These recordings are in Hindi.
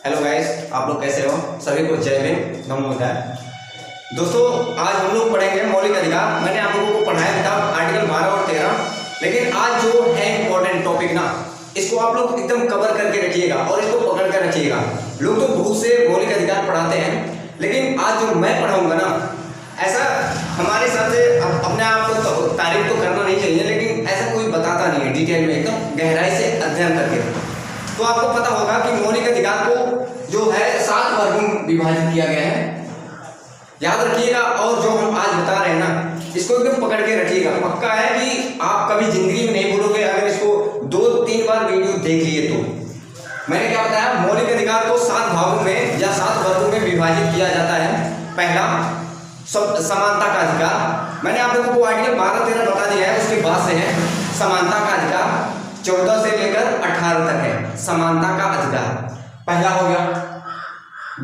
हेलो गाइस, आप लोग कैसे हो? सभी को जय हिंद, नमो बुद्धाय। दोस्तों, आज हम लोग पढ़ेंगे मौलिक अधिकार। मैंने आप लोगों को पढ़ाया था आर्टिकल 12 और 13, लेकिन आज जो है इम्पोर्टेंट टॉपिक ना, इसको आप लोग एकदम कवर करके रखिएगा और इसको पकड़ कर रखिएगा। लोग तो बहुत से मौलिक अधिकार पढ़ाते हैं, लेकिन आज जो मैं पढ़ाऊंगा ना, ऐसा हमारे हिसाब से अपने आप को तो तारीफ तो करना नहीं चाहिए, लेकिन ऐसा कोई बताता नहीं है डिटेल में, एकदम गहराई से अध्ययन करके। तो आपको पता होगा कि मौलिक अधिकार को जो है 7 वर्गों में विभाजित किया गया है, याद रखिएगा। और जो हम आज बता रहे हैं ना, इसको एकदम पकड़ के रखिएगा। पक्का है कि आप कभी जिंदगी में नहीं भूलोगे अगर इसको 2-3 बार वीडियो देख लिए तो। मैंने क्या बताया, मौलिक अधिकार को 7 भागों में या 7 वर्गों में विभाजित किया जाता है। पहला समानता का अधिकार, मैंने आप लोगों को आर्टिकल 12-13 बता दिया है, उसके बाद से है समानता का अधिकार। 14 से लेकर 18 तक है समानता का अधिकार, पहला हो गया।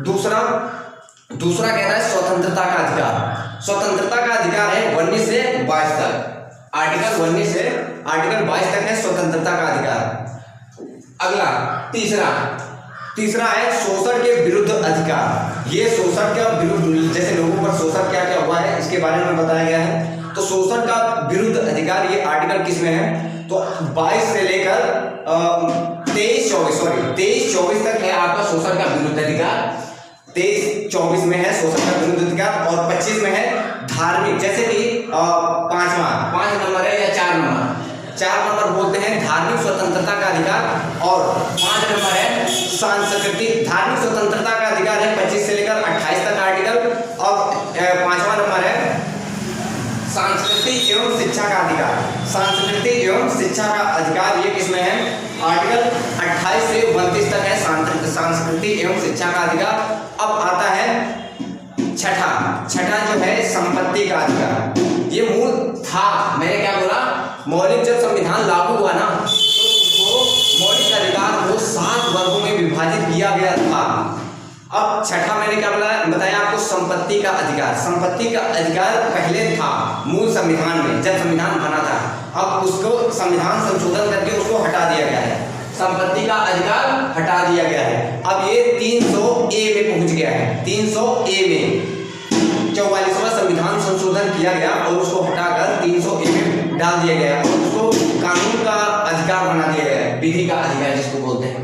दूसरा कह रहा है स्वतंत्रता का अधिकार। स्वतंत्रता का अधिकार है 19 से 22 तक, आर्टिकल 19 से आर्टिकल 22 तक है स्वतंत्रता का अधिकार। अगला तीसरा है शोषण के विरुद्ध अधिकार। ये शोषण के विरुद्ध, जैसे लोगों पर शोषण क्या क्या हुआ है इसके बारे में बताया गया है। तो शोषण का विरुद्ध अधिकार ये आर्टिकल किस में है, तो 22 से लेकर 23-24 तक है आपका शोषण का विरुद्ध अधिकार। 23-24 में है शोषण का विरुद्ध अधिकार, और 25 में है धार्मिक, जैसे कि 5 नंबर है या 4 नंबर बोलते हैं धार्मिक स्वतंत्रता का अधिकार, और 5 नंबर है सांस्कृतिक। धार्मिक स्वतंत्रता का अधिकार है 25 से लेकर 28 तक आर्टिकल, और 5वां नंबर है सांस्कृतिक एवं शिक्षा का अधिकार। सांस्कृतिक एवं शिक्षा का अधिकार ये किसमें है, आर्टिकल 28 से 32 तक है सांस्कृतिक एवं शिक्षा का अधिकार। अब आता है छठा जो है संपत्ति का अधिकार। ये मूल था, मैंने क्या बोला, मौलिक जब संविधान लागू हुआ ना, तो उसको मौलिक अधिकार को 7 वर्गों में विभाजित किया गया था। अब छठा मैंने क्या बताया आपको, संपत्ति का अधिकार। संपत्ति का अधिकार पहले था मूल संविधान में, जब संविधान बना था। अब उसको संविधान संशोधन करके उसको हटा दिया गया है, संपत्ति का अधिकार हटा दिया गया है। अब ये 300A में पहुंच गया है। 300A में 44वां संविधान संशोधन किया गया और उसको हटाकर 300A में डाल दिया गया, और उसको कानून का अधिकार बना दिया गया है, विधि का अधिकार जिसको बोलते हैं।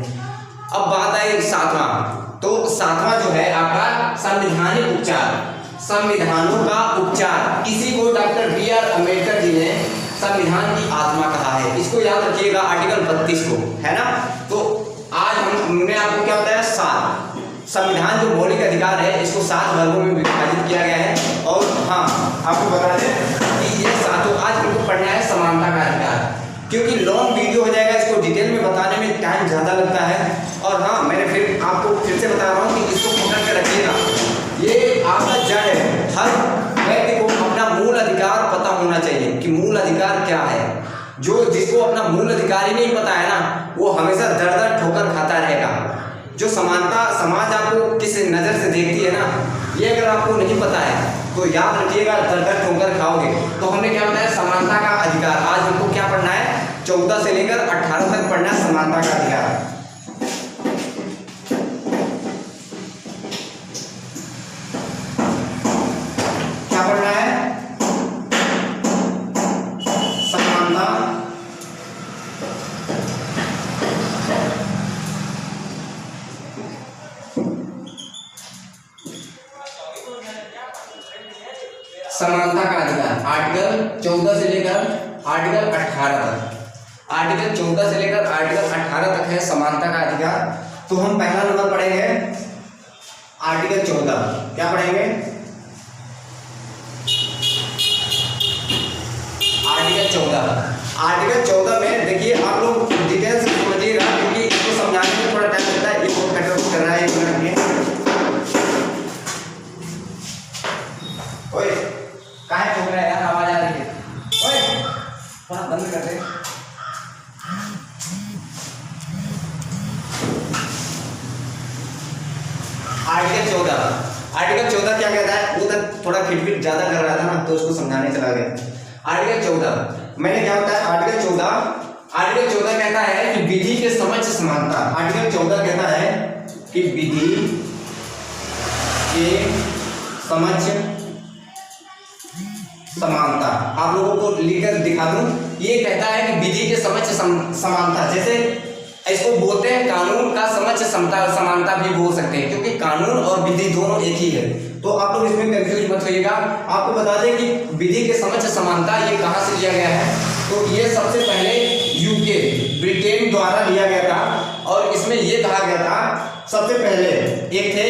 अब बात आई 7वां, तो 7वां जो है आपका संवैधानिक उपचार, संविधानों का उपचार। इसी को डॉक्टर B.R. अम्बेडकर जी ने संविधान की आत्मा कहा है। इसको याद रखिएगा, आर्टिकल 32 को, है ना। तो आज हमने आपको क्या बताया, 7 संविधान जो मौलिक अधिकार है इसको 7 वर्गों में विभाजित किया गया है। और हाँ, आपको बता दें कि ये 7 आज हमको पढ़ना है समानता का अधिकार, क्योंकि लॉन्ग वीडियो हो जाएगा, इसको डिटेल में बताने में टाइम ज़्यादा लगता है। और हाँ, मैंने आपको फिर से बता रहा हूँ कि इसको पकड़ के रखिएगा, ये आपका जड़ है। हर व्यक्ति को अपना मूल अधिकार पता होना चाहिए कि मूल अधिकार क्या है। जिसको अपना मूल अधिकार ही नहीं पता है ना, वो हमेशा दर ठोकर खाता रहेगा। जो समानता समाज आपको किस नज़र से देखती है ना, ये अगर आपको नहीं पता है तो याद रखिएगा, दर ठोकर खाओगे। तो हमने क्या बताया, समानता का अधिकार। आज हमको क्या पढ़ना है, 14 से लेकर 18 तक पढ़ना है समानता का अधिकार। क्या पढ़ना है, समानता समानता का अधिकार। आर्टिकल 14 से लेकर आर्टिकल 18 तक, आर्टिकल 14 से लेकर आर्टिकल 18 तक है समानता का अधिकार। तो हम पहला नंबर पढ़ेंगे आर्टिकल 14। क्या पढ़ेंगे, आर्टिकल 14 में देखिए, आप लोग डिटेल से समझिएगा, क्योंकि इसको समझाने में थोड़ा टाइम लगता है। ये बहुत कट कर रहा है, 1 मिनट में। ओए काहे ठोक रहा है यार, आवाज आ रही है। ओए थोड़ा बंद कर दे। आर्टिकल 14 क्या कहता है, वो तो थोड़ा खिटपिट ज्यादा कर रहा था ना, तो उसको समझाने चला गया। आर्टिकल 14 मैंने क्या बताया, आर्टिकल 14 कहता है कि विधि के समक्ष समानता। आर्टिकल 14 कहता है कि विधि के समक्ष समानता। आप लोगों को लिखकर दिखा दूं, ये कहता है कि विधि के समक्ष समानता, जैसे इसको बोलते हैं कानून का समक्ष समानता भी बोल सकते हैं, क्योंकि कानून और विधि दोनों एक ही है। तो आप लोग इसमें कंफ्यूज मत होइएगा। आपको बता दें कि विधि के समक्ष समानता ये कहाँ से लिया गया है, तो ये सबसे पहले यूके ब्रिटेन द्वारा लिया गया था, और इसमें ये कहा गया था सबसे पहले एक थे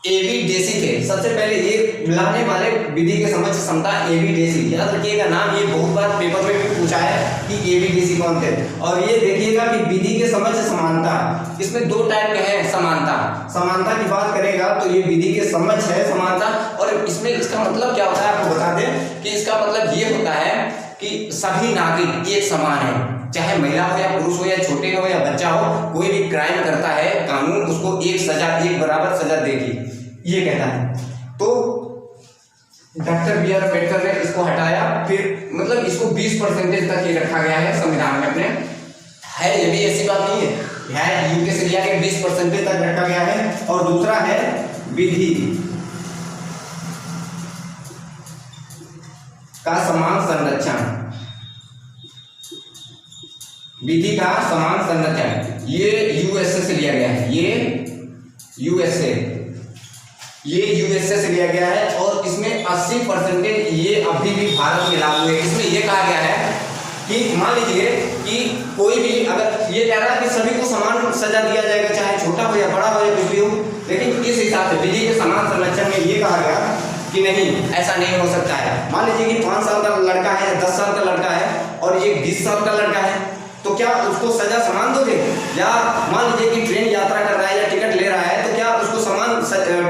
एबी डेसी थे, सबसे पहले ये लाने वाले विधि के समक्ष समता एबी डेसी। याद रखिएगा नाम, ये बहुत बार पेपर में भी पूछा है कि एबी डेसी कौन थे। और ये देखिएगा कि विधि के समक्ष समानता, इसमें दो टाइप के हैं समानता की बात करेगा तो ये विधि के समक्ष है समानता। और इसमें इसका मतलब क्या होता है आपको बता दें कि इसका मतलब ये होता है कि सभी नागरिक एक समान है, चाहे महिला हो या पुरुष हो या छोटे हो या बच्चा हो, कोई भी क्राइम करता है कानून उसको एक बराबर सजा देगी, ये कहता है। तो डॉक्टर बी आर अम्बेडकर ने इसको हटाया, फिर मतलब इसको 20% तक ही रखा गया है संविधान में अपने, है ये भी ऐसी बात नहीं है यूके से लिया गया 20% तक रखा गया है। और दूसरा है विधि का समान संरक्षण, विधि का समान संरक्षण, ये यूएसए से लिया गया है, ये यूएसए से लिया गया है। और इसमें 80% ये अभी भी भारत में लागू है। इसमें ये कहा गया है कि मान लीजिए कि कोई भी अगर ये कह रहा है कि सभी को समान सजा दिया जाएगा, चाहे छोटा हो या बड़ा हो या कुछ भी हो, लेकिन इस हिसाब से विधि के समान संरक्षण में ये कहा गया कि नहीं, ऐसा नहीं हो सकता है। मान लीजिए कि 5 साल का लड़का है या 10 साल का लड़का है और ये 20 साल का लड़का है, तो क्या उसको सजा समान दोगे? या मान लीजिए कि ट्रेन यात्रा कर रहा है या टिकट ले रहा है, तो क्या उसको समान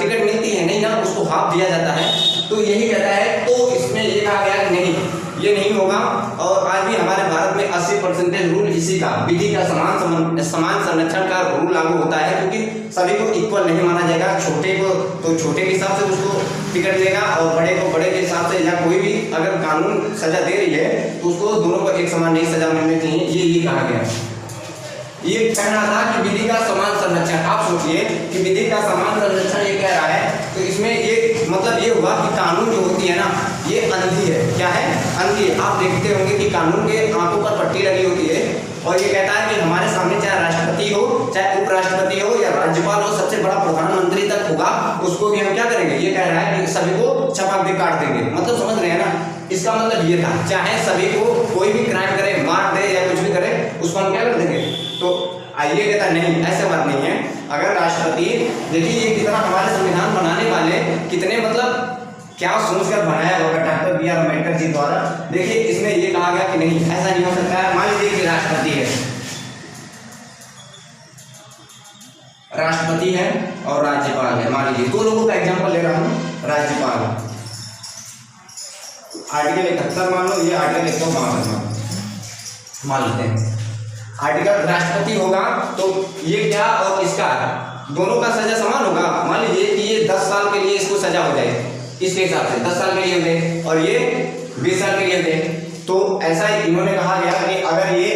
टिकट मिलती है? नहीं ना, उसको हाफ दिया जाता है। तो यही कहता है, तो इसमें ये कहा गया कि नहीं, ये नहीं होगा। और आज भी हमारे भारत में 80% रूल इसी का, विधि का समान संरक्षण का रूल लागू होता है, क्योंकि सभी को इक्वल नहीं माना जाएगा। छोटे को तो छोटे के हिसाब से उसको टिकट देगा, और बड़े को बड़े के हिसाब से, या कोई भी अगर कानून सजा दे रही है तो उसको दोनों को एक समान नहीं सजा मिलनी चाहिए, ये कहा गया। ये कहना था कि विधि का समान संरक्षण। आप सोचिए कि विधि का समान संरक्षण ये कह रहा है, तो इसमें ये मतलब ये हुआ कि कानून जो होती है ना, ये अंधी है। क्या है? अंधी है। आप देखते होंगे कि कानून के आंखों पर पट्टी लगी होती है, और ये कहता है कि हमारे सामने चाहे राष्ट्रपति हो, चाहे उपराष्ट्रपति हो या राज्यपाल हो, सबसे बड़ा प्रधानमंत्री तक होगा, उसको भी हम क्या करेंगे? ये कह रहा है कि सभी को छपाक दे काट देंगे। मतलब समझ रहे हैं ना, इसका मतलब ये था, चाहे सभी को कोई भी क्राइम करे, मार दे या कुछ भी करे, उसको हम क्या कर देंगे? तो आइए कहता नहीं, ऐसा बात नहीं है। अगर राष्ट्रपति, देखिए ये कितना हमारे संविधान बनाने वाले कितने मतलब क्या सोचकर बनाया होगा doctor B are Ambedkar ji द्वारा। देखिए इसमें ये कहा गया कि नहीं, ऐसा नहीं हो सकता है। मान लीजिए कि राष्ट्रपति है और राज्यपाल है। मान लीजिए दो लोगों का एग्जांपल ले रहा हूं। राज्यपाल आर्टिकल 71 मान लो, ये आर्टिकल 162 मान लेते हैं। आर्टिकल राष्ट्रपति होगा तो ये क्या और इसका दोनों का सजा समान होगा। मान लीजिए कि ये 10 साल के लिए इसको सजा हो जाए, इसके हिसाब से 10 साल के लिए हो जाए, और ये 20 साल के लिए हो जाए। तो ऐसा इन्होंने कहा गया कि अगर ये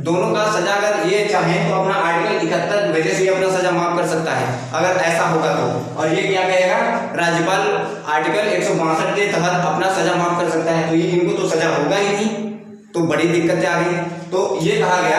दोनों का सजा अगर ये चाहे तो अपना आर्टिकल 71 वजह से अपना सजा माफ कर सकता है, अगर ऐसा होगा तो। और ये क्या कहेगा? राज्यपाल आर्टिकल 162 के तहत अपना सजा माफ कर सकता है। तो ये इनको तो सजा होगा ही नहीं, तो बड़ी दिक्कत आ गई। तो ये कहा गया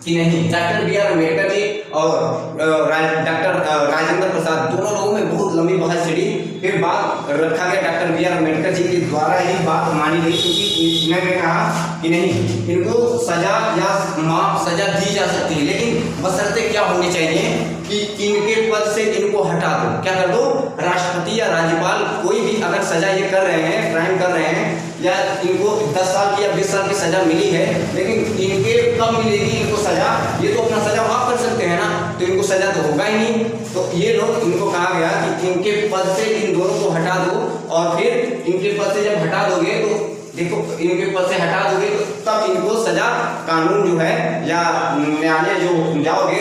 कि नहीं, doctor B are Ambedkar ji और डॉक्टर राजेंद्र प्रसाद, दोनों लोगों में बहुत लंबी बहस छिड़ी। फिर बात रखा गया doctor B are Ambedkar ji के द्वारा ही बात मानी गई, क्योंकि इन्होंने कहा कि नहीं, इनको सजा या माफ सजा दी जा सकती है, लेकिन बशर्ते क्या होनी चाहिए कि इनके पद से इनको हटा दो। क्या कर दो? राष्ट्रपति या राज्यपाल कोई भी अगर सजा ये कर रहे हैं, क्राइम कर रहे हैं, या इनको 10 साल की या 20 साल की सजा मिली है, लेकिन इनके कब मिलेगी इनको सजा? ये तो अपना सजा माफ कर सकते हैं ना, तो इनको सजा तो होगा ही नहीं। तो ये लोग, इनको कहा गया कि इनके पद से इन दोनों को हटा दो, और फिर इनके पद से जब हटा दोगे तो देखो, इनके पद से हटा दोगे तो तब इनको सजा, कानून जो है या न्यायालय जो जाओगे,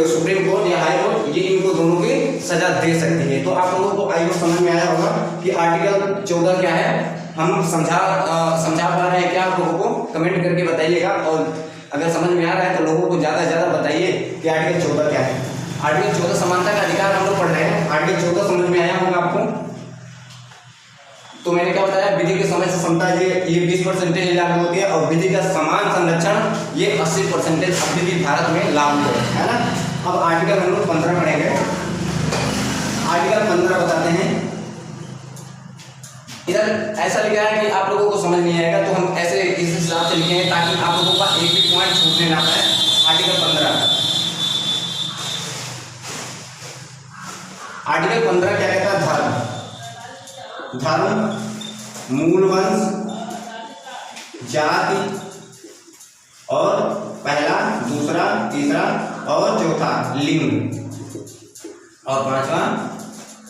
सुप्रीम कोर्ट या हाई कोर्ट, ये इनको दोनों की सजा दे सकती है। तो आप लोगों को आई समझ में आया होगा कि आर्टिकल 14 क्या है, हम समझा पा रहे हैं क्या? आप लोगों को कमेंट करके बताइएगा। और अगर समझ में आ रहा है तो लोगों को ज़्यादा से ज़्यादा बताइए कि आर्टिकल 14 क्या है। आर्टिकल 14 समानता का अधिकार हम लोग पढ़ रहे हैं। आर्टिकल 14 समझ में आया होगा आपको। तो मैंने क्या बताया, विधि के समय से समता ये 20% लागू होती है और विधि का समान संरक्षण ये 80% अभी भी भारत में लागू है ना। अब आर्टिकल हम लोग 15 पढ़ेंगे। आर्टिकल 15 बताते हैं। इधर ऐसा लिखा है कि आप लोगों को समझ नहीं आएगा तो हम ऐसे इस हिसाब से लिखे हैं ताकि आप लोगों का एक भी पॉइंट छूटने ना पाए। आर्टिकल 15 आर्टिकल 15 क्या कहता है? धर्म, मूल वंश, जाति और पहला, दूसरा, तीसरा और चौथा लिंग और पांचवा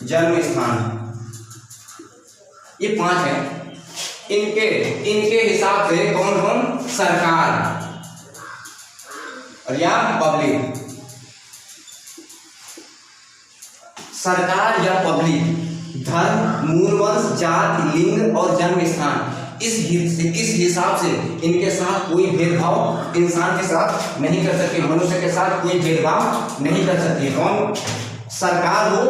जन्म स्थान। ये 5 है। इनके हिसाब से कौन कौन? सरकार और या पब्लिक। सरकार या पब्लिक, धर्म, मूल वंश, जाति, लिंग और जन्म स्थान, इस हिसाब से इनके साथ कोई भेदभाव इंसान के साथ नहीं कर सकती, मनुष्य के साथ कोई भेदभाव नहीं कर सकती। कौन? सरकार हो,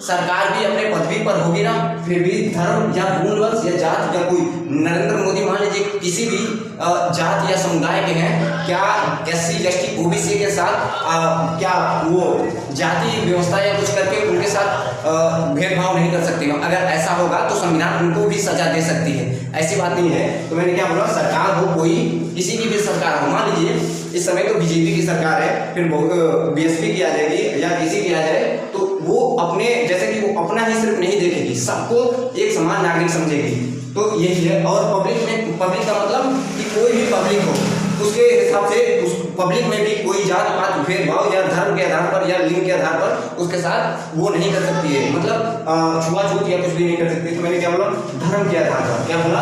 सरकार भी अपने पदवी पर होगी ना, फिर भी धर्म या मूल वंश या जाति या कोई नरेंद्र मोदी मान लीजिए किसी भी जाति या समुदाय के हैं, क्या SC ST OBC के साथ क्या वो जाति व्यवस्था या कुछ करके उनके साथ भेदभाव नहीं कर सकती। अगर ऐसा होगा तो संविधान उनको भी सजा दे सकती है, ऐसी बात नहीं है। तो मैंने क्या बोला, सरकार हो, कोई किसी की भी सरकार हो, मान लीजिए इस समय तो BJP की सरकार है, फिर BSP की आ जाएगी या किसी की आ जाए, तो वो अपने जैसे कि वो अपना ही सिर्फ नहीं देखेगी, सबको एक समान नागरिक समझेगी। तो यही है। और पब्लिक का मतलब कि कोई भी पब्लिक हो, उसके हिसाब से उस पब्लिक में भी कोई जात पात भेदभाव या धर्म के आधार पर या लिंग के आधार पर उसके साथ वो नहीं कर सकती है, मतलब छुआछूत या कुछ भी नहीं कर सकती। तो मैंने क्या बोला, धर्म के आधार पर। क्या बोला?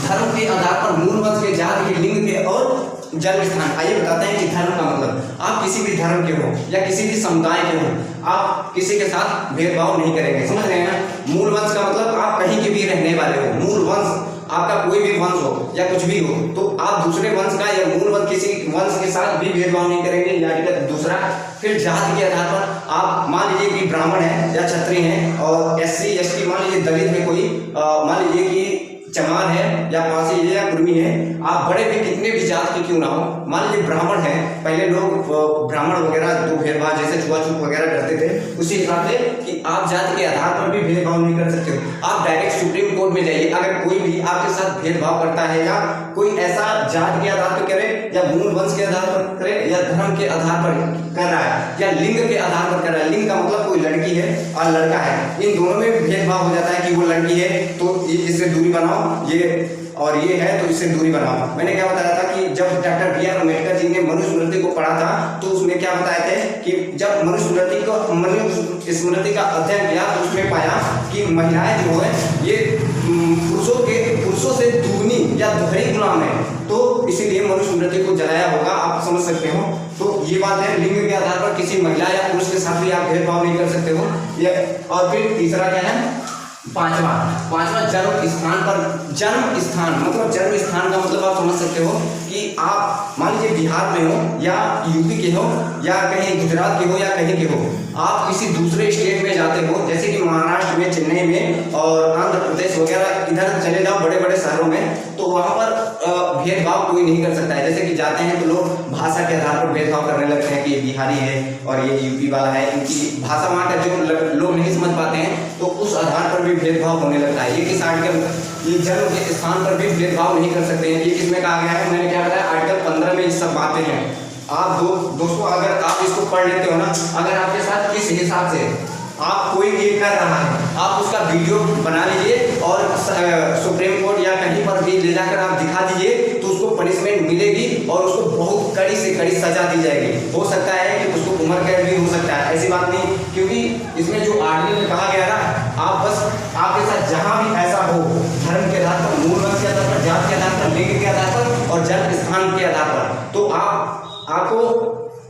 धर्म के आधार पर, मूल वंश के, जाति के, लिंग के और जन्म स्थान। आइए बताते हैं कि धर्म का मतलब, आप किसी भी धर्म के हो या किसी भी समुदाय के हो, आप किसी के साथ भेदभाव नहीं करेंगे, समझ रहे हैं ना। मूल वंश का मतलब आप कहीं के भी रहने वाले हो, मूल वंश आपका कोई भी वंश हो या कुछ भी हो, तो आप दूसरे वंश का या मूल वंश किसी वंश के साथ भी भेदभाव नहीं करेंगे, या दूसरा। फिर जाति के आधार पर आप मान लीजिए कि ब्राह्मण है या क्षत्रिय है, और SC ST मान लीजिए दलित में कोई मान लीजिए कि चमार है या पासी है या कुर्मी है, आप बड़े भी कितने भी जात के क्यों ना हो, मान लीजिए ब्राह्मण है, पहले लोग ब्राह्मण वगैरह तो भेदभाव जैसे छुआछूत वगैरह करते थे, उसी हिसाब से कि आप जाति के आधार पर भी भेदभाव नहीं कर सकते हो। आप डायरेक्ट सुप्रीम कोर्ट में जाइए, अगर कोई भी आपके साथ भेदभाव करता है या कोई ऐसा जात के आधार पर करे या मूल वंश के आधार पर करे या धर्म के आधार पर कर रहा है या लिंग के आधार पर कर रहा है, लिंग का मतलब कोई लड़की है और लड़का है, इन दोनों में भेदभाव हो जाता है कि वो लड़की है तो इससे दूरी बनाओ, ये और ये है तो इससे दूरी बनाओ। मैंने क्या बताया था कि जब डॉक्टर BR अम्बेडकर जी ने मनुस्मृति को पढ़ा था तो उसमें क्या बताए थे कि जब मनुस्मृति का अध्ययन किया तो उसमें पाया कि महिलाएं जो है ये पुरुषों से दुगनी या दोहरी गुलाम है, तो इसीलिए मनुस्मृति को जलाया होगा, आप समझ सकते हो। तो ये बात है, लिंग के आधार पर किसी महिला या पुरुष के साथ भी आप भेदभाव नहीं कर सकते हो। और फिर तीसरा क्या है, पांचवा जन्म स्थान पर। जन्म स्थान मतलब, जन्म स्थान का मतलब आप समझ सकते हो कि आप मान लीजिए बिहार में हो या यूपी के हो या कहीं गुजरात के हो या कहीं के हो, आप किसी दूसरे स्टेट में जाते हो, जैसे कि महाराष्ट्र में, चेन्नई में और आंध्र प्रदेश वगैरह, इधर चले जाओ बड़े बड़े शहरों में, तो वहाँ पर भेदभाव कोई नहीं कर सकता है। जैसे कि जाते हैं तो लोग भाषा के आधार पर भेदभाव करने लगते हैं कि ये बिहारी है और ये यूपी वाला है, इनकी भाषा वहाँ का जो लोग नहीं समझ पाते हैं तो उस आधार पर भी भेदभाव होने लगता है। ये किस आर्टिकल, ये जन्म के स्थान पर भी भेदभाव नहीं कर सकते हैं, ये किसमें कहा गया है, मैंने क्या बताया, आर्टिकल 15 में ये सब बातें हैं। आप दोस्तों अगर आप इसको पढ़ लेते हो ना, अगर आपके साथ किस हिसाब से आप कोई ये कर रहा है, आप उसका वीडियो बना लीजिए और सुप्रीम कोर्ट या कहीं पर भी ले जाकर आप दिखा दीजिए तो उसको पनिशमेंट मिलेगी और उसको बहुत कड़ी से कड़ी सजा दी जाएगी। हो सकता है कि उसको उम्र कैद भी हो सकता है, ऐसी बात नहीं, क्योंकि इसमें जो आर्टिकल में कहा गया ना, आप बस आपके साथ जहां भी ऐसा हो, धर्म के आधार पर, मूल वंश के आधार पर, जात के आधार पर, लिंग के आधार पर और जन्म स्थान के आधार पर, तो आपको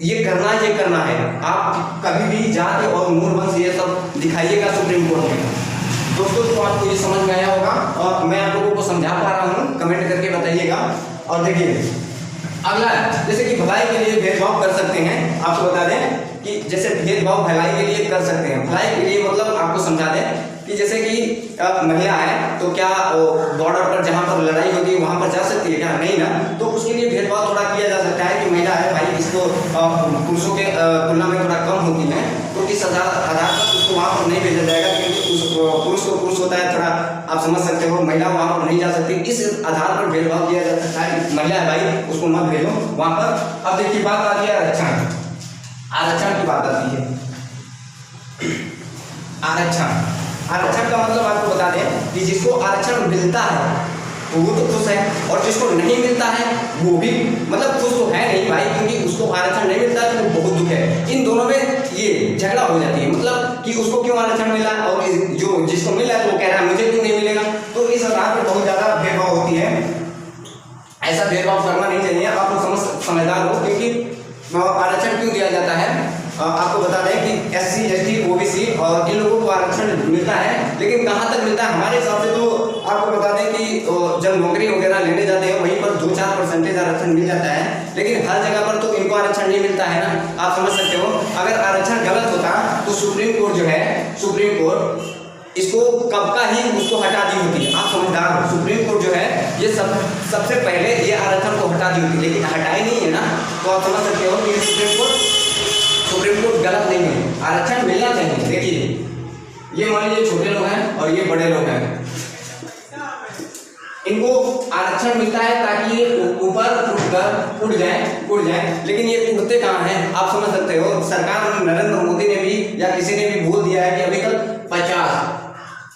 ये करना है। आप कभी भी जाति और मूल वंश ये सब दिखाइएगा सुप्रीम कोर्ट में। दोस्तों तो आपको ये समझ में आया होगा और मैं आप लोगों को समझा पा रहा हूँ, कमेंट करके बताइएगा। और देखिए अगला है जैसे कि भलाई के लिए भेदभाव कर सकते हैं। आपको बता दें कि जैसे भेदभाव भलाई के लिए कर सकते हैं। भलाई के लिए मतलब आपको समझा दें कि जैसे कि महिला है तो क्या बॉर्डर पर जहाँ पर लड़ाई होती है वहाँ पर जा सकती है क्या? नहीं ना। तो उसके लिए भेदभाव थोड़ा किया जा सकता है कि महिला है भाई इसको पुरुषों के तुलना में थोड़ा कम होती है, तो इस आधार पर उसको वहाँ पर नहीं भेजा जाएगा, क्योंकि उस पुरुष को पुरुष होता है, थोड़ा आप समझ सकते हो, महिला वहाँ पर नहीं जा सकती। इस आधार पर भेदभाव किया जा सकता है कि महिला है भाई उसको मत भेजो वहाँ पर। अब देखिए बात आती है आरक्षण। आरक्षण की बात आती है। आरक्षण का मतलब आपको बता दें कि जिसको आरक्षण मिलता है तो वो तो खुश है, और जिसको नहीं मिलता है वो भी मतलब खुश तो है नहीं भाई, क्योंकि उसको आरक्षण नहीं मिलता है तो बहुत दुख है। इन दोनों में ये झगड़ा हो जाती है, मतलब कि उसको क्यों आरक्षण मिला और जो जिसको मिला है तो वो कह रहा है मुझे क्यों नहीं मिलेगा। तो इस आधार पर बहुत ज्यादा भेदभाव होती है। ऐसा भेदभाव करना नहीं चाहिए। आप लोग समझदार हो, क्योंकि आरक्षण क्यों दिया जाता है आपको बता दें कि SC ST OBC और इन लोगों को आरक्षण मिलता है, लेकिन कहाँ तक मिलता है हमारे हिसाब से तो आपको बता दें कि जब नौकरी वगैरह लेने जाते हैं वहीं पर 2-4% आरक्षण मिल जाता है, लेकिन हर जगह पर तो इनको आरक्षण नहीं मिलता है ना। आप समझ सकते हो अगर आरक्षण गलत होता तो सुप्रीम कोर्ट जो है, सुप्रीम कोर्ट इसको कब का ही उसको हटा दी होती। आप समझदार हो, सुप्रीम कोर्ट जो है ये सबसे पहले ये आरक्षण को हटा दी होती, लेकिन हटाई नहीं है ना। तो आप समझ सकते हो कि सुप्रीम कोर्ट गलत नहीं है, आरक्षण मिलना चाहिए। देखिए ये मान लीजिए छोटे लोग हैं और ये बड़े लोग हैं, इनको आरक्षण मिलता है ताकि ये ऊपर उड़ जाए, लेकिन ये उड़ते कहाँ हैं आप समझ सकते हो। सरकार नरेंद्र मोदी ने भी या किसी ने भी बोल दिया है कि अभी तक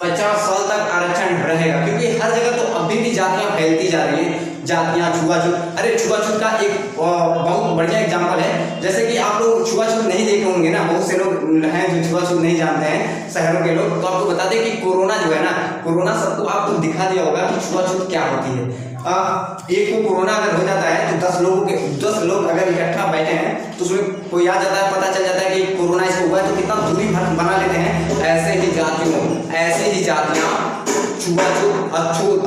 50 साल तक आरक्षण रहेगा, क्योंकि हर जगह तो अभी भी जातियां फैलती जा रही हैं, जातियां छुआछूत। अरे छुआछूत का एक बहुत बढ़िया एग्जांपल है, जैसे कि आप लोग छुआछूत नहीं देखे होंगे ना, बहुत से लोग हैं जो छुआछूत नहीं जानते हैं शहरों के लोग। तो आपको बता दें कि कोरोना जो है ना, कोरोना सबको आपको दिखा दिया होगा कि छुआछूत क्या होती है। एक को कोरोना अगर हो जाता है तो 10 लोग अगर इकट्ठा बैठे हैं तो उसमें कोई आ जाता है, पता चल जाता है कि कोरोना इसको हुआ है, तो कितना दूरी बना लेते हैं। तो ऐसे ही जातियां छुआछूत अछूत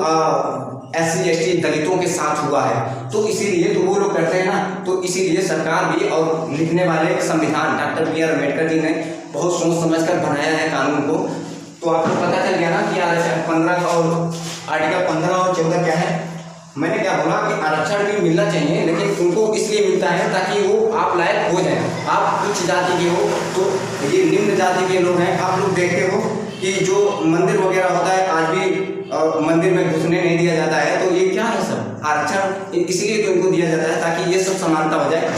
SC ST दलितों के साथ हुआ है। तो इसीलिए तो वो लोग करते हैं ना, तो इसीलिए सरकार भी और लिखने वाले संविधान डॉक्टर BR अम्बेडकर जी ने बहुत सोच समझकर बनाया है कानून को। तो आपको पता चल गया ना कि आरक्षण 15 और आर्टिकल 15 और 14 क्या है। मैंने क्या बोला कि आरक्षण भी मिलना चाहिए, लेकिन उनको इसलिए मिलता है ताकि वो आप लायक हो जाए। आप उच्च जाति के हो तो ये निम्न जाति के लोग हैं। आप लोग देखते हो कि जो मंदिर वगैरह होता है आज भी मंदिर में घुसने नहीं दिया जाता है, तो ये क्या है सब आरक्षण इसलिए तो इनको दिया जाता है ताकि ये सब समानता हो जाए।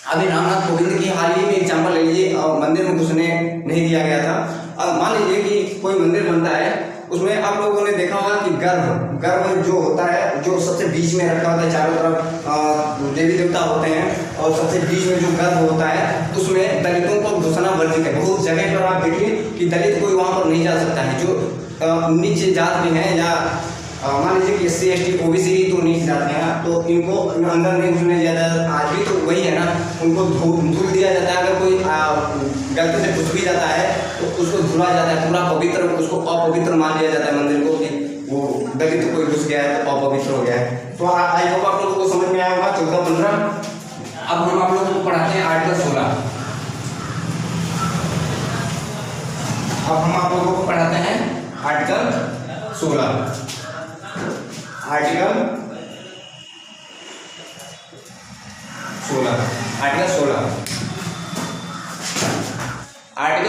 अभी रामनाथ कोविंद की हाल ही में एग्जाम्पल ले लीजिए, मंदिर में घुसने नहीं दिया गया था। मान लीजिए कि कोई मंदिर बनता है, उसमें आप लोगों ने देखा होगा कि गर्भ जो होता है, जो सबसे बीच में रखा होता है, चारों तरफ देवी देवता होते हैं और सबसे बीच में जो गर्भ होता है उसमें दलितों को घुसना वर्जित है। बहुत जगह पर आप देखिए कि दलित कोई वहाँ पर नहीं जा सकता है, जो नीचे जात में है, या मान लीजिए कि SC ST OBC तो नीचे जाते हैं, तो इनको अंदर नहीं घुसने दिया जाता। आज भी तो वही है ना, उनको धूल दिया जाता है। अगर कोई गलती से घुस भी जाता है तो उसको धुला जाता है, पूरा पवित्र, उसको अपवित्र मान लिया जाता है मंदिर को, कि वो दलित कोई घुस गया है तो अपवित्र हो गया है। तो आई होप आप लोगों को समझ में आया होगा 14-15। अब हम आप लोगों को पढ़ाते हैं आर्टिकल 16। अब हम आप लोगों को पढ़ाते हैं आर्टिकल 16। आर्टिकल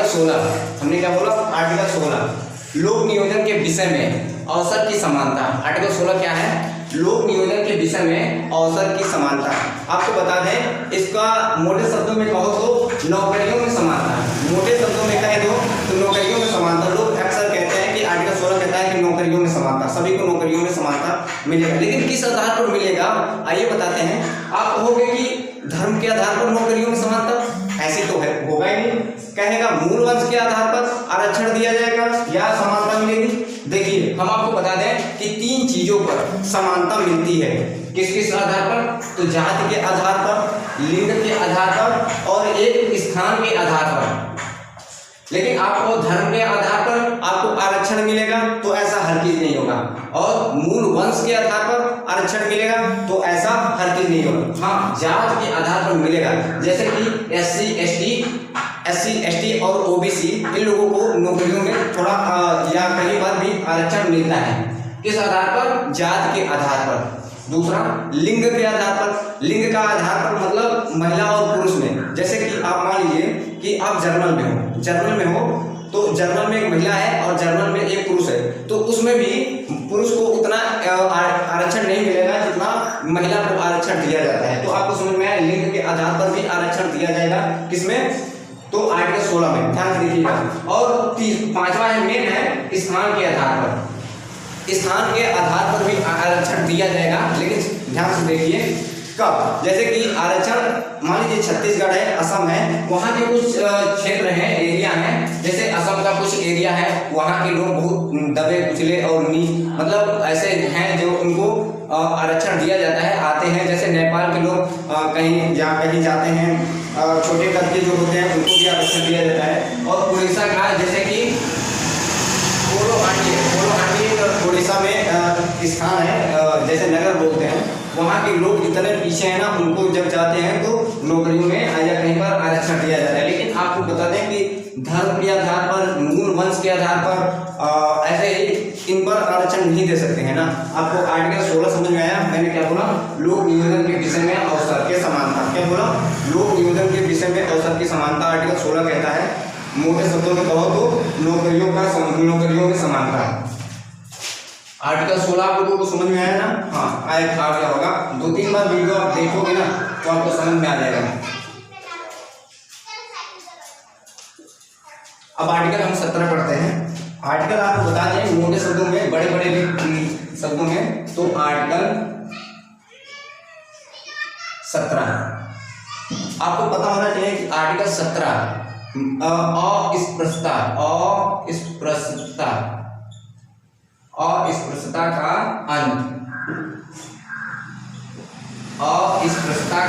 16 हमने क्या बोला? आर्टिकल 16 लोक नियोजन के विषय में अवसर की समानता। आर्टिकल 16 क्या है? लोक नियोजन के विषय में अवसर की समानता। आपको बता दें, इसका मोटे शब्दों में कहो तो नौकरियों में समानता। मोटे शब्दों में कह दो तो नौकरियों में समानता। लोग अक्सर कहते हैं कि आर्टिकल 16 कहता है कि नौकरियों में समानता, सभी को नौकरियों में समानता मिलेगा, लेकिन किस आधार पर मिलेगा आइए बताते हैं। आप कहोगे कि धर्म के आधार पर नौकरियों में समानता, ऐसी तो है होगा ही नहीं। कहेगा मूल वंश के आधार पर आरक्षण दिया जाएगा या समानता मिलेगी। देखिए हम आपको बता दें कि 3 चीजों पर समानता मिलती है। किस किस आधार पर? तो जाति के आधार पर, लिंग के आधार पर और एक स्थान के आधार पर। लेकिन आपको धर्म के आधार पर आपको आरक्षण मिलेगा तो ऐसा हर चीज नहीं होगा, और मूल वंश के आधार पर आरक्षण मिलेगा तो ऐसा हर विभाजित नहीं होगा। हाँ, जात के आधार पर मिलेगा, जैसे कि एससी एसटी और ओबीसी, इन लोगों को नौकरियों में थोड़ा या कहीं पर भी आरक्षण मिलता है। किस आधार पर? जात के आधार पर। दूसरा, लिंग के आधार पर। लिंग का आधार पर मतलब महिला और पुरुष में, जैसे कि आप मान लीजिए कि आप जर्नल में हो तो जर्नल में एक महिला है और जर्नल में एक पुरुष है, तो उसमें भी पुरुष को उतना आरक्षण नहीं मिलेगा जितना महिला को आरक्षण दिया जाता है। तो आपको समझ में आया, लिंग के आधार पर भी आरक्षण दिया जाएगा। किसमें? तो आर्टिकल 16 में, ध्यान से देखिएगा। और पांचवा है, मेन है स्थान के आधार पर। स्थान के आधार पर भी आरक्षण दिया जाएगा, लेकिन ध्यान से देखिए कब। जैसे कि आरक्षण मान लीजिए छत्तीसगढ़ है, असम है, वहाँ के कुछ क्षेत्र हैं, एरिया हैं, जैसे असम का कुछ एरिया है, वहाँ के लोग बहुत दबे कुचले और मतलब ऐसे हैं जो उनको आरक्षण दिया जाता है, आते हैं। जैसे नेपाल के लोग कहीं जाते हैं, छोटे कद के जो होते हैं उनको भी आरक्षण दिया जाता है। और उड़ीसा का जैसे कि पोलो हांडी उड़ीसा में स्थान है, जैसे नगर बोलते हैं, वहाँ के लोग इतने पीछे हैं ना, उनको जब जाते हैं तो नौकरियों में या कहीं पर आरक्षण दिया जाता है। लेकिन आपको बता दें कि धर्म के आधार पर, मूल वंश के आधार पर ऐसे ही इन पर आरक्षण नहीं दे सकते हैं ना। आपको आर्टिकल 16 समझ में आया? मैंने क्या बोला? लोक नियोजन के विषय में अवसर के समानता। क्या बोला? लोक नियोजन के विषय में अवसर की समानता आर्टिकल 16 कहता है। मोटे शब्दों में कहो तो नौकरियों में समानता। आर्टिकल 16 आप लोगों को समझ में आया ना? हाँ, आ गया होगा। 2-3 बार वीडियो आप देखोगे ना तो आपको समझ में आ जाएगा। अब आर्टिकल हम 17 पढ़ते हैं। आर्टिकल आपको बता दें मोटे शब्दों में, बड़े शब्दों में, तो आर्टिकल 17 आपको पता होना चाहिए कि आर्टिकल 17 अस्पृश्यता का अंत। अस्पृश्यता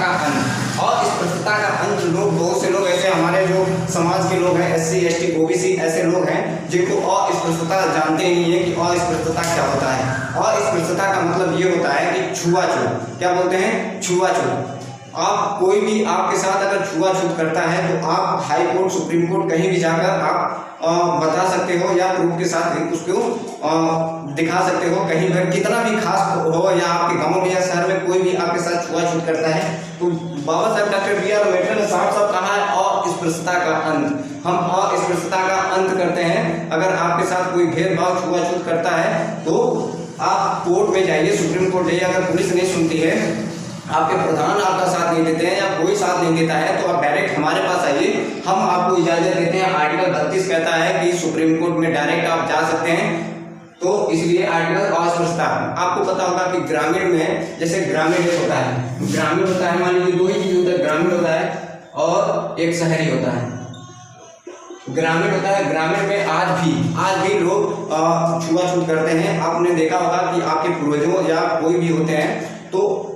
का अंत लोग, बहुत से लोग ऐसे हमारे जो समाज के लोग हैं, एससी एसटी ओबीसी, ऐसे लोग हैं जिनको अस्पृश्यता जानते ही नहीं है कि अस्पृश्यता क्या होता है। अस्पृश्यता का मतलब ये होता है कि छुआछूत। क्या बोलते हैं? छुआछूत। आप कोई भी आपके साथ अगर छुआछूत करता है तो आप हाई कोर्ट, सुप्रीम कोर्ट कहीं भी जाकर आप बता सकते हो या प्रूफ के साथ उसको दिखा सकते हो। कहीं पर कितना भी खास हो या आपके गांव में या शहर में कोई भी आपके साथ छुआछूत करता है तो बाबा साहब डॉक्टर B.R. अम्बेडकर ने साफ कहा है अस्पृश्यता का अंत। हम अस्पृश्यता का अंत करते हैं। अगर आपके साथ कोई भेदभाव, छुआछूत करता है तो आप कोर्ट में जाइए, सुप्रीम कोर्ट जाइए। अगर पुलिस नहीं सुनती है, आपके प्रधान आपका साथ नहीं देते हैं या कोई साथ नहीं देता है, तो आप डायरेक्ट हमारे पास आइए, हम आपको इजाजत देते हैं। आर्टिकल 32 कहता है कि सुप्रीम कोर्ट में डायरेक्ट आप जा सकते हैं। तो इसलिए आर्टिकल अस्पृश्यता। आपको पता होगा कि ग्रामीण में, जैसे ग्रामीण होता है, ग्रामीण होता है, मान लीजिए 2 ही चीज होता है, ग्रामीण होता है और एक शहरी होता है। ग्रामीण होता है, ग्रामीण में आज भी लोग छुआछूत करते हैं। आपने देखा होगा कि आपके पूर्वजों या कोई भी होते हैं तो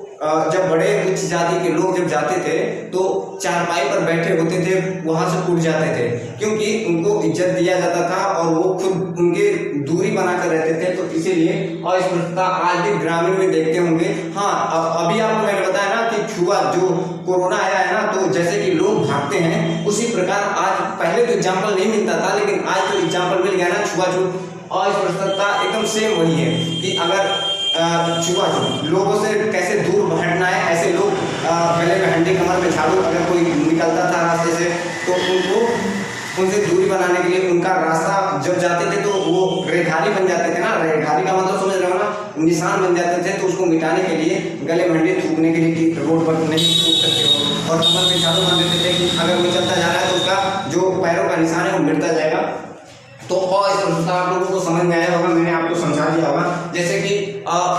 जब बड़े उच्च जाति के लोग जब जाते थे तो चारपाई पर बैठे होते थे, वहां से उठ जाते थे, क्योंकि उनको इज्जत दिया जाता था और वो खुद उनके दूरी बनाकर रहते थे। तो इसीलिए अस्पृश्यता आज भी ग्रामीण में देखते होंगे। हाँ, अभी आपको मैंने बताया ना कि छुआ जो कोरोना आया है ना, तो जैसे कि लोग भागते हैं, उसी प्रकार आज, पहले तो एग्जाम्पल नहीं मिलता था, लेकिन आज तो एग्जाम्पल मिल गया ना। छुआछूत अस्पृश्यता एकदम सेम वही है कि अगर छुआछूत लोगों से कैसे दूर हटना है, ऐसे लोग गले में हंडी, कमर में झाड़ू, अगर कोई निकलता था रास्ते से तो उनसे दूरी बनाने के लिए उनका रास्ता जब जाते थे तो वो रेखारी बन जाते थे ना। रेखारी का मतलब समझ रहे हो ना, निशान बन जाते थे। तो उसको मिटाने के लिए गले में हंडी थूकने के लिए कि रोड पर नहीं थूक सकते हो, और कमर में झाड़ू बांध देते थे कि अगर वो चलता जा रहा है तो उसका जो पैरों का निशान है वो मिटता जाएगा। तो अस्पृश्यता आप लोगों को समझ में आया होगा, मैंने आपको समझा दिया होगा। जैसे कि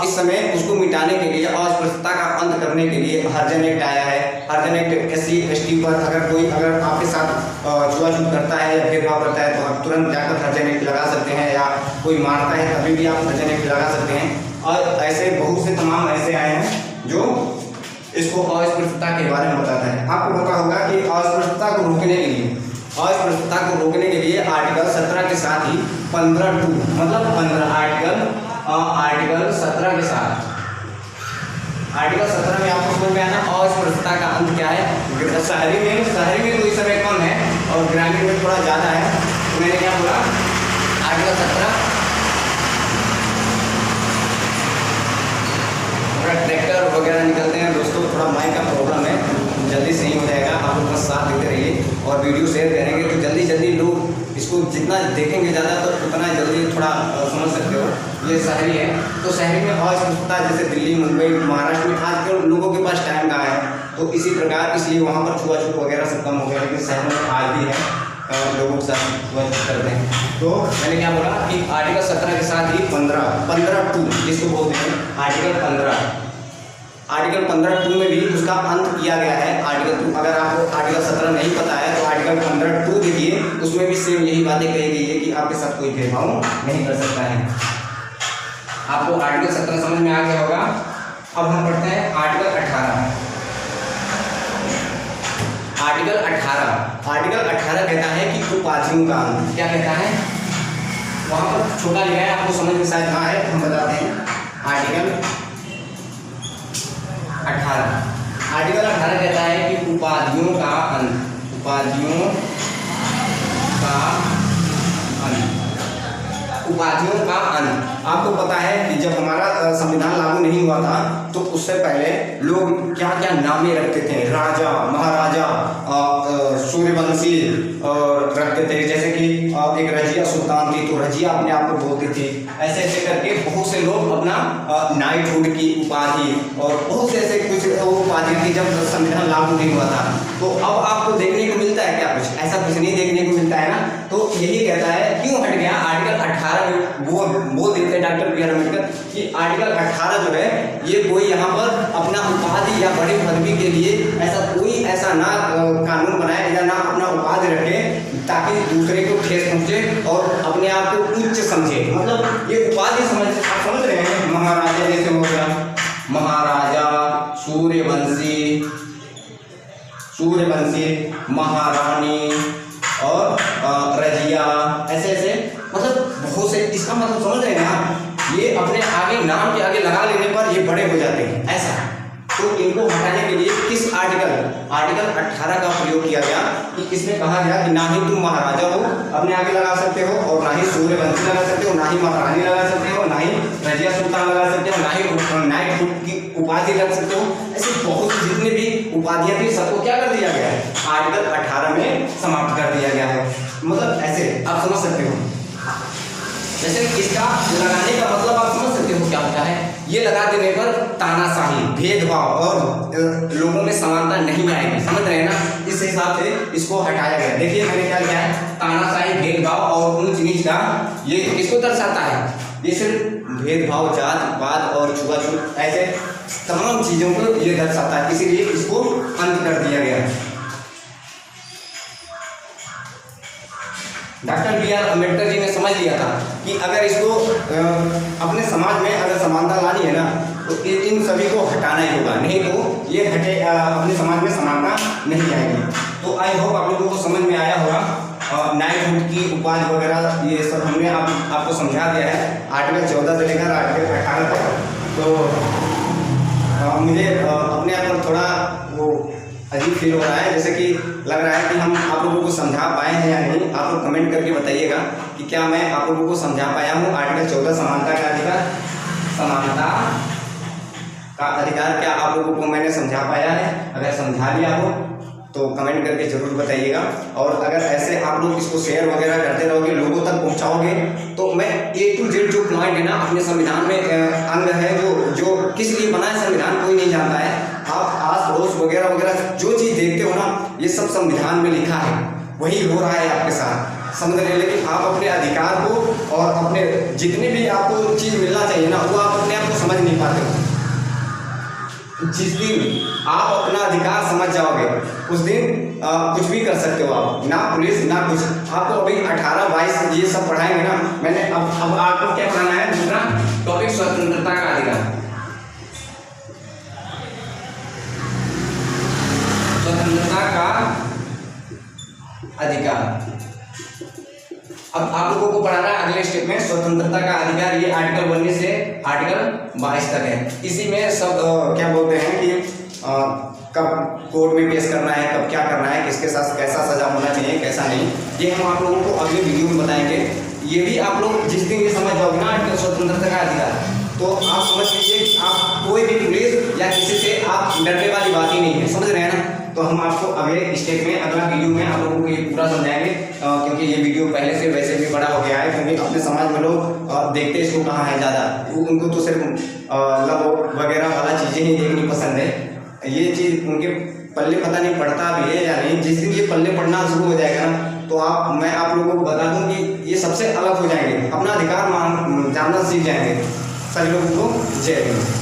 इस समय उसको मिटाने के लिए, अस्पृश्यता का अंत करने के लिए हरिजन एक्ट आया है। हरिजन एक्ट एससी एसटी पर अगर आपके साथ छुआछूत करता है या भेदभाव करता है तो आप तुरंत जाकर हरिजन एक्ट लगा सकते हैं, या कोई मारता है तभी भी आप हरिजन एक्ट लगा सकते हैं। और ऐसे बहुत से तमाम ऐसे आए हैं जो इसको अस्पृश्यता के बारे में बताता है। आपको पता होगा कि अस्पृश्यता को रोकने के लिए, अस्पृश्यता को रोकने के लिए आर्टिकल 17 के साथ ही 15(2) मतलब 15 आर्टिकल 17 के साथ, आर्टिकल 17 में आपको समझ में में आना अस्पृश्यता का अंत क्या है। शहरी में तो इस समय कम है और ग्रामीण में थोड़ा ज़्यादा है। तो मैंने क्या बोला, आर्टिकल 17 ट्रैक्टर वगैरह निकलते हैं दोस्तों, थोड़ा माइक का प्रॉब्लम है, जल्दी सही हो जाएगा। आप लोग बस साथ देते रहिए और वीडियो शेयर करेंगे तो जल्दी लोग इसको जितना देखेंगे ज़्यादा तो उतना जल्दी थोड़ा समझ सकते हो। ये शहरी है, तो शहरी में अस्पृश्यता जैसे दिल्ली, मुंबई, महाराष्ट्र में आजकल लोगों के पास टाइम कहाँ है, तो इसी प्रकार इसलिए वहाँ पर छुआछूत वगैरह सब कम हो गया, लेकिन शहरों में आज भी है, लोगों के साथ छुआछूत करते हैं। तो मैंने क्या बोला कि आर्टिकल 17 के साथ ही 15(2) जिसको बोलते हैं आर्टिकल 15(2) में भी उसका अंत किया गया है। आर्टिकल 2, अगर आपको आर्टिकल 17 नहीं पता है तो आर्टिकल 15(2) देखिए, उसमें भी सेम यही बातें कही गई है कि आपके साथ कोई भेदभाव नहीं कर सकता है। आपको आर्टिकल 17 समझ में आ गया होगा। अब हम पढ़ते हैं आर्टिकल 18। आर्टिकल 18 कहता है कि उपाधियों का अंत। क्या कहता है, वहाँ पर छोटा लिखा है, आपको समझ में शायद ना आए, हम बताते हैं। आर्टिकल 18 कहता है कि उपाधियों का अंत। आपको पता है कि जब हमारा संविधान लागू नहीं हुआ था तो उससे पहले लोग क्या क्या नामे रखते थे, राजा, महाराजा, सूर्यवंशी रखते थे। जैसे कि एक रजिया सुल्तान थी तो रजिया अपने आप को बोलती थी। ऐसे ऐसे करके बहुत से लोग अपना नाइटहुड की उपाधि और बहुत से ऐसे कुछ उपाधि थी जब संविधान लागू नहीं हुआ था। तो अब आपको देखने को मिलता है क्या, कुछ ऐसा कुछ नहीं देखने को मिलता है ना। तो यही कहता है क्यों हट गया आर्टिकल 18 में, वो बोल देते हैं डॉक्टर बी आर अम्बेडकर कि आर्टिकल 18 जो है ये कोई यहाँ पर अपना उपाधि या बड़ी पदवी के लिए ऐसा ना कानून बनाए या ना अपना उपाधि रखे ताकि दूसरे को ठेस पहुंचे और अपने आप को उच्च समझे। मतलब ये उपाधि समझ रहे हैं, महाराजा जैसे हो गया, महाराजा, सूर्यवंशी, महारानी और रजिया, ऐसे ऐसे मतलब बहुत से। इसका मतलब समझ रहे हैं आप, ये अपने आगे नाम के आगे लगा लेने पर ये बड़े हो जाते हैं ऐसा। तो इनको हटाने के लिए किस आर्टिकल 18 का प्रयोग किया गया कि इसमें कहा गया कि ना ही तुम महाराजा हो अपने आगे लगा सकते हो और ना ही सूर्यवंशी लगा सकते हो, ना ही महारानी लगा सकते हो, ना ही रजिया सुल्तान लगा सकते हो, ना ही नाइटहुड की उपाधि लगा सकते हो। ऐसे बहुत जितने भी उपाधियां थी सबको क्या कर दिया गया है, आर्टिकल 18 में समाप्त कर दिया गया है। मतलब ऐसे आप समझ सकते हो। जैसे इसका लगाने का मतलब आप समझ सकते हो क्या होता है। ये लगा देने पर तानाशाही, भेदभाव और लोगों में समानता नहीं आएगी, समझ रहे हैं ना। इस हिसाब से इसको हटाया गया। देखिए मैंने क्या किया है, तानाशाही, भेदभाव और ऊंच नीच का ये किसको दर्शाता है, ये सिर्फ भेदभाव, जात पात और छुआछूत ऐसे तमाम चीजों को ये दर्शाता है, इसीलिए इसको अंत कर दिया गया है। Doctor B are Ambedkar ji ने समझ लिया था कि अगर इसको अपने समाज में अगर समानता लानी है ना तो इन सभी को हटाना ही होगा, नहीं तो ये अपने समाज में समानता नहीं आएगी। तो आई होप आप लोगों को समझ में आया होगा। नाइटहुड की उपाधि वगैरह ये सब हमने आपको समझा दिया है आर्टिकल 14 से लेकर आर्टिकल 18 तक। तो मुझे अपने आप पर थोड़ा वो अजीब फील हो रहा है, जैसे कि लग रहा है कि हम आप लोगों को समझा पाए हैं या नहीं। आप लोग कमेंट करके बताइएगा कि क्या मैं आप लोगों को समझा पाया हूँ। आर्टिकल 14 समानता का अधिकार क्या आप लोगों को मैंने समझा पाया है। अगर समझा लिया हो तो कमेंट करके जरूर बताइएगा। और अगर ऐसे आप लोग इसको शेयर वगैरह करते रहोगे, लोगों तक पहुंचाओगे, तो मैं A to Z जो पॉइंट है ना अपने संविधान में अंग है जो किस लिए बना है संविधान कोई नहीं जानता है। आप आस पड़ोस वगैरह वगैरह जो चीज़ देखते हो ना ये सब संविधान में लिखा है, वही हो रहा है आपके साथ, समझ रहे। लेकिन आप अपने अधिकार को और अपने जितनी भी आपको चीज़ मिलना चाहिए ना वो आप अपने आप को समझ नहीं पाते हो। जिस दिन आप अपना अधिकार समझ जाओगे उस दिन कुछ भी कर सकते हो आप, ना पुलिस ना कुछ। आपको अभी 18-22 ये सब पढ़ाएंगे ना। मैंने अब आपको क्या पढ़ाना है, दूसरा टॉपिक स्वतंत्रता का अधिकार। स्वतंत्रता का अधिकार अब आप लोगों को पढ़ाना है अगले स्टेप में स्वतंत्रता का अधिकार। ये आर्टिकल 19 से आर्टिकल 22 तक है। इसी में सब क्या बोलते हैं कि कब कोर्ट में पेश करना है, कब क्या करना है, किसके साथ कैसा सजा होना चाहिए, कैसा नहीं, ये हम आप लोगों को अगले वीडियो में बताएंगे। ये भी आप लोग जिस दिन ये समझ जाओगे ना स्वतंत्रता का अधिकार, तो आप समझ लीजिए कि आप कोई भी पुलिस या किसी से आप डरने वाली बात ही नहीं है, समझ रहे हैं ना। तो हम आपको अगले स्टेप में, अगला वीडियो में आप लोगों को ये पूरा समझाएंगे, क्योंकि ये वीडियो पहले से वैसे भी बड़ा हो गया है, क्योंकि अपने समाज में लोग देखते इसको कहाँ है ज़्यादा, उनको तो सिर्फ लव वगैरह वाला चीज़ें ही देखनी पसंद है। ये चीज़ उनके पल्ले पता नहीं पड़ता भी है या नहीं। जिस दिन ये पल्ले पड़ना शुरू हो जाएगा ना, तो मैं आप लोगों को बता दूं कि ये सबसे अलग हो जाएंगे, अपना अधिकार जानना सीख जाएंगे। सभी लोगों को जय हिंद।